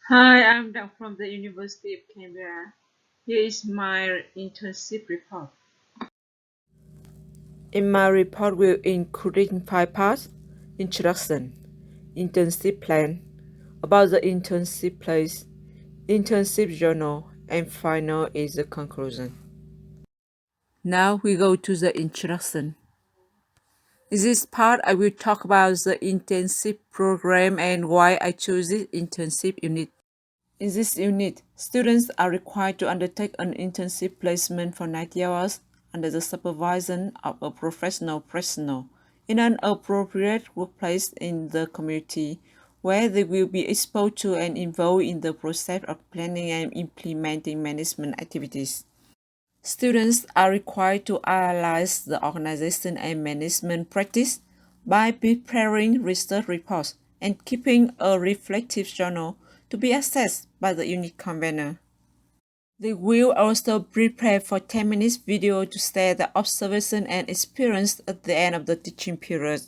Hi, I'm Doug from the University of Canberra. Here is my internship report. In my report will include 5 parts: introduction, internship plan, about the internship place, internship journal, and final is the conclusion. Now we go to the introduction. In this part, I will talk about the internship program and why I chose this internship unit. In this unit, students are required to undertake an internship placement for 90 hours under the supervision of a professional personnel in an appropriate workplace in the community where they will be exposed to and involved in the process of planning and implementing management activities. Students are required to analyze the organization and management practice by preparing research reports and keeping a reflective journal to be assessed by the unit convener. They will also prepare for 10 minutes video to share the observation and experience at the end of the teaching period.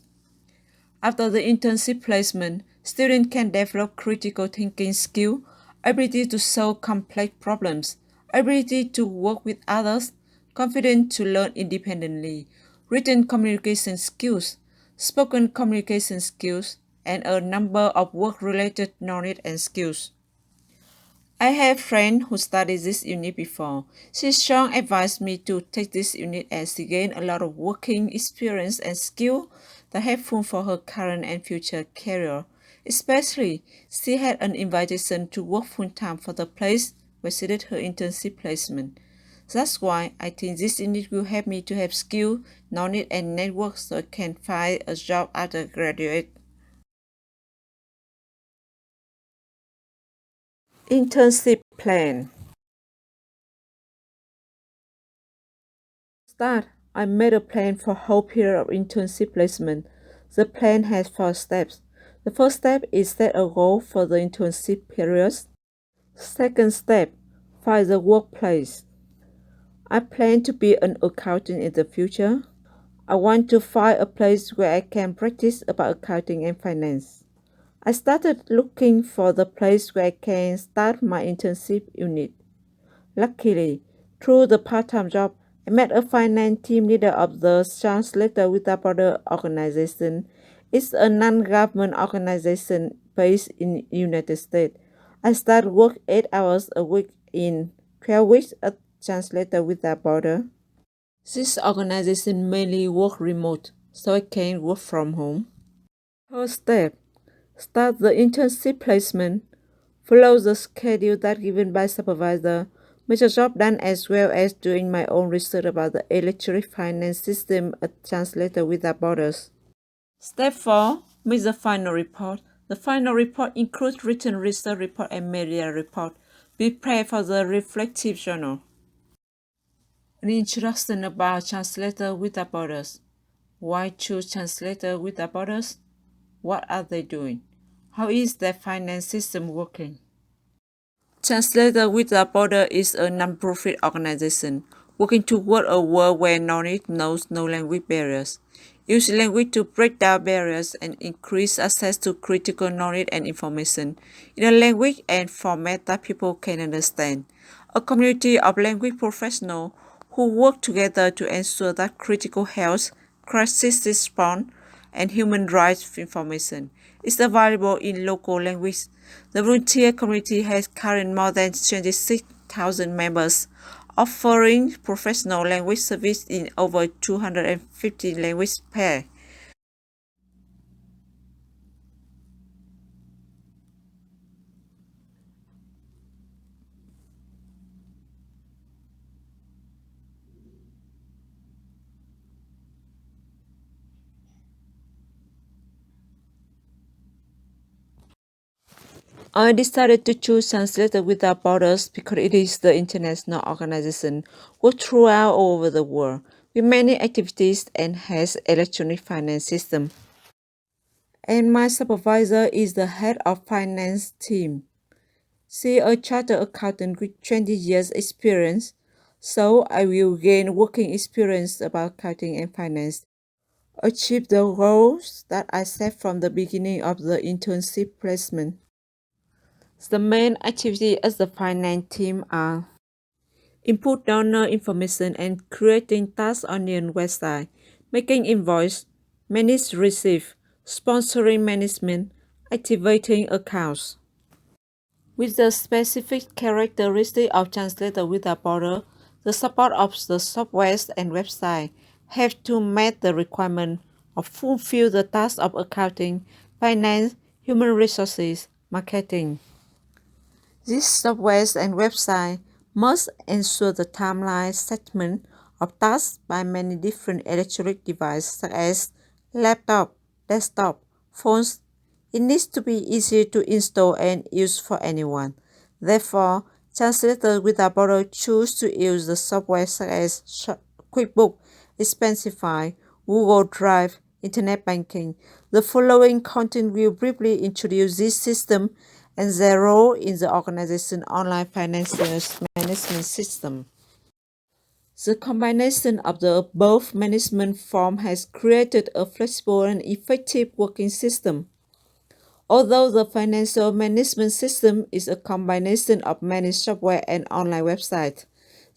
After the internship placement, students can develop critical thinking skill, ability to solve complex problems, ability to work with others, confidence to learn independently, written communication skills, spoken communication skills, and a number of work-related knowledge and skills. I have a friend who studied this unit before. She strongly advised me to take this unit as she gained a lot of working experience and skill that helpful for her current and future career. Especially, she had an invitation to work full-time for the place where she did her internship placement. That's why I think this unit will help me to have skill, knowledge, and network so I can find a job after graduate. Internship plan. Start, I made a plan for whole period of internship placement. The plan has 4 steps. The first step is set a goal for the internship period. Second step, find the workplace. I plan to be an accountant in the future. I want to find a place where I can practice about accounting and finance. I started looking for the place where I can start my internship unit. Luckily, through the part-time job, I met a finance team leader of the Translator Without Border organization. It's a non-government organization based in United States. I started work 8 hours a week in 12 weeks at Translator Without Border. This organization mainly work remote, so I can work from home. First step, start the internship placement. Follow the schedule that given by supervisor. Make a job done as well as doing my own research about the electronic finance system at Translator Without Borders. Step 4. Make the final report. The final report includes written research report and media report. Prepare for the reflective journal. An introduction about Translator Without Borders. Why choose Translator Without Borders? What are they doing? How is their finance system working? Translator Without Border is a non-profit organization working toward a world where knowledge knows no language barriers. Use language to break down barriers and increase access to critical knowledge and information in a language and format that people can understand. A community of language professionals who work together to ensure that critical health, crisis response, and human rights information is available in local language. The volunteer community has currently more than 26,000 members, offering professional language service in over 250 language pairs. I decided to choose Translator Without Borders because it is the international organization works throughout all over the world with many activities and has electronic finance system. And my supervisor is the head of finance team. She a chartered accountant with 20 years experience, so I will gain working experience about accounting and finance. Achieve the goals that I set from the beginning of the internship placement. The main activity as the finance team are input donor information and creating tasks on the website, making invoice, manage receipt, sponsoring management, activating accounts. With the specific characteristic of translator without border, the support of the software and website have to meet the requirement of fulfill the tasks of accounting, finance, human resources, marketing. These softwares and websites must ensure the timeline segment of tasks by many different electronic devices such as laptop, desktop, phones. It needs to be easy to install and use for anyone. Therefore, translators without border choose to use the software such as QuickBooks, Expensify, Google Drive, Internet banking. The following content will briefly introduce this system and their role in the organization's online financial management system. The combination of the above management form has created a flexible and effective working system. Although the financial management system is a combination of many software and online websites,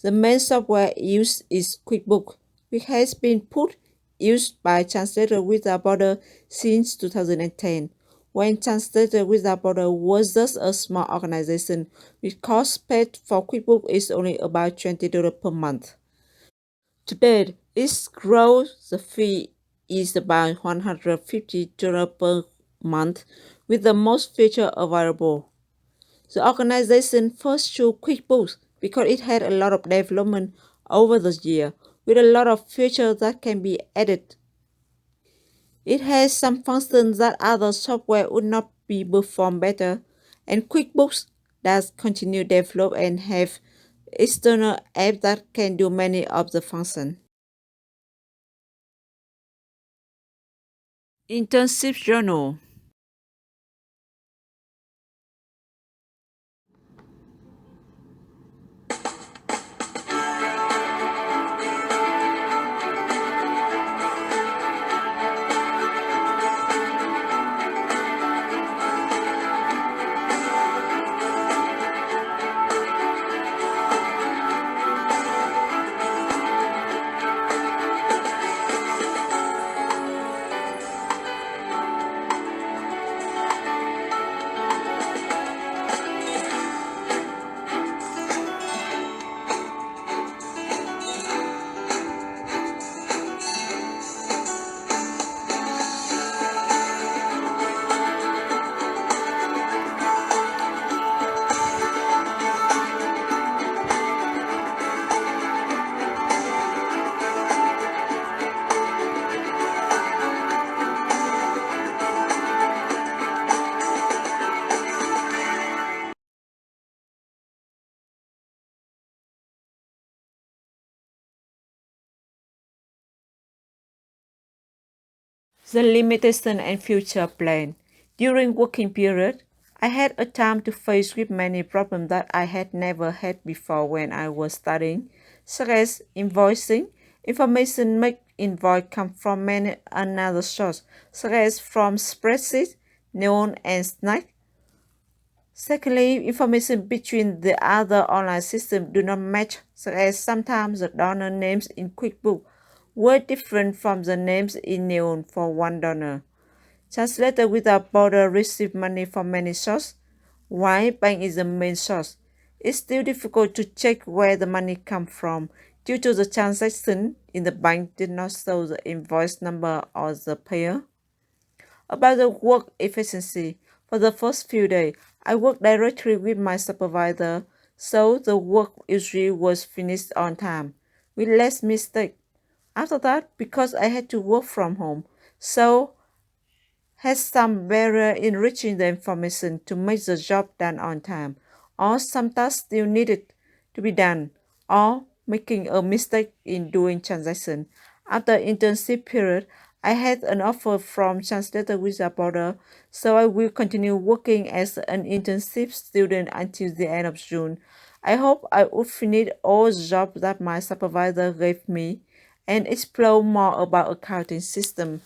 the main software used is QuickBooks, which has been put used by Translators Without Borders since 2010, when Translators Without Borders was just a small organization with cost paid for QuickBooks is only about $20 per month. Today, its growth the fee is about $150 per month with the most features available. The organization first chose QuickBooks because it had a lot of development over the year with a lot of features that can be added. It has some functions that other software would not be performed better, and QuickBooks does continue develop and have external apps that can do many of the functions. Internship Journal. The limitation and future plan. During working period, I had a time to face with many problems that I had never had before when I was studying, such as invoicing. Information make invoice come from many another source, such as from spreadsheets, Neon and Snack. Secondly, information between the other online systems do not match, such as sometimes the donor names in QuickBooks were different from the names in Neon for one donor. Translator Without Borders receive money from many sources. While bank is the main source, it's still difficult to check where the money comes from due to the transaction in the bank did not show the invoice number or the payer. About the work efficiency, for the first few days, I worked directly with my supervisor, so the work usually was finished on time, with less mistake. After that, because I had to work from home, so had some barrier in reaching the information to make the job done on time, or some tasks still needed to be done, or making a mistake in doing transaction. After internship period, I had an offer from Translator Without Border, so I will continue working as an internship student until the end of June. I hope I would finish all the jobs that my supervisor gave me and explore more about accounting system.